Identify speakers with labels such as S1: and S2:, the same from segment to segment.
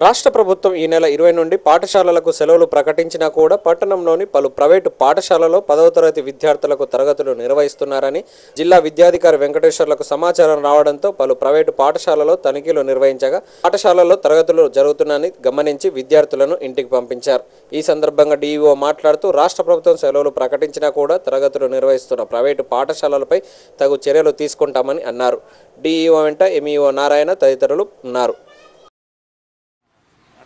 S1: రాష్ట్ర ప్రభుత్వం ఈ నెల 20 నుండి పాఠశాలలకు సెలవులు ప్రకటించినా కూడా పట్టణంలోని పలు ప్రైవేటు పాఠశాలలో 10వ తరగతి విద్యార్థులకు తరగతులు నిర్వహిస్తున్నారని జిల్లా విద్యాధికారి వెంకటేశ్వర్లకు సమాచారం రావడంతో పలు ప్రైవేటు పాఠశాలలో తనిఖీలు నిర్వహించగా పాఠశాలలో తరగతులు జరుగుతున్నాయని గమనించి విద్యార్థులను ఇంటికి పంపించారు. ఈ సందర్భంగా డీఈఓ మాట్లాడుతూ రాష్ట్ర ప్రభుత్వం సెలవులు ప్రకటించినా కూడా తరగతులు నిర్వహిస్తున్న ప్రైవేటు పాఠశాలలపై తగు చర్యలు తీసుకుంటామని అన్నారు. డీఈఓ వెంట ఎంఈఓ నారాయణ తదితరులు ఉన్నారు.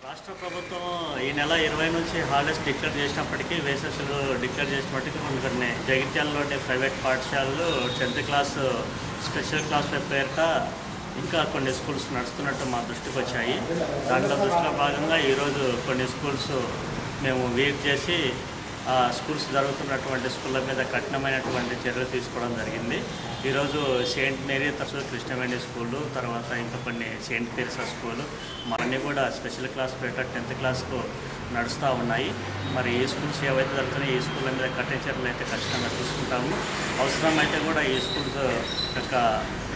S2: రాష్ట్ర ప్రభుత్వం ఈ నెల 20 నుంచి హాలిడేస్ డిక్లేర్ చేసినప్పటికీ వేసెస్లు డిక్లేర్ చేసినప్పటికీ కొన్ని జగిత్యాలలోని ప్రైవేట్ పాఠశాలలు 10th క్లాస్ స్పెషల్ క్లాస్ పేరిట ఇంకా కొన్ని స్కూల్స్ నడుస్తున్నట్టు మా దృష్టికి వచ్చాయి. దాంట్లో దృష్టిలో భాగంగా ఈరోజు కొన్ని స్కూల్స్ మేము విజిట్ చేసి స్కూల్స్ జరుగుతున్నటువంటి స్కూళ్ళ మీద కఠినమైనటువంటి చర్యలు తీసుకోవడం జరిగింది. ఈరోజు సెయింట్ మేరీ తరచు కృష్ణవేణి స్కూలు, తర్వాత ఇంకా కొన్ని సెయింట్ తెరిసా స్కూలు అన్నీ కూడా స్పెషల్ క్లాస్ పేట 10th క్లాస్కు నడుస్తూ ఉన్నాయి. మరి ఈ స్కూల్స్ ఏవైతే జరుగుతున్నాయో ఈ స్కూళ్ళ మీద కఠిన చర్యలు అయితే ఖచ్చితంగా తీసుకుంటాము. అవసరమైతే కూడా ఈ స్కూల్స్ యొక్క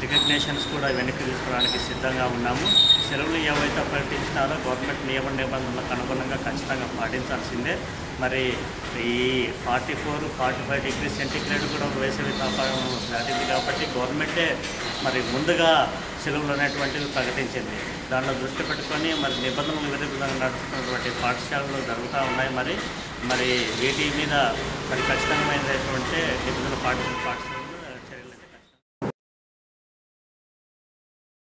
S2: రికగ్నేషన్స్ కూడా వెనక్కి తీసుకోవడానికి సిద్ధంగా ఉన్నాము. సెలవులు ఏవైతే ప్రకటించినారో గవర్నమెంట్ నియమ నిబంధనలకు అనుగుణంగా ఖచ్చితంగా పాటించాల్సిందే. మరి ఈ 44-45 డిగ్రీ సెంటిగ్రేడ్ కూడా వేసవి తాపం దాటింది కాబట్టి గవర్నమెంటే మరి ముందుగా సెలవులు అనేటువంటివి ప్రకటించింది. దానిలో దృష్టి పెట్టుకొని మరి నిబంధనలు విరుద్ధంగా నడుస్తున్నటువంటి పాఠశాలలు జరుగుతూ ఉన్నాయి. మరి వీటి మీద మరి ఖచ్చితమైనటువంటి నిబంధనలు పాటించాలి.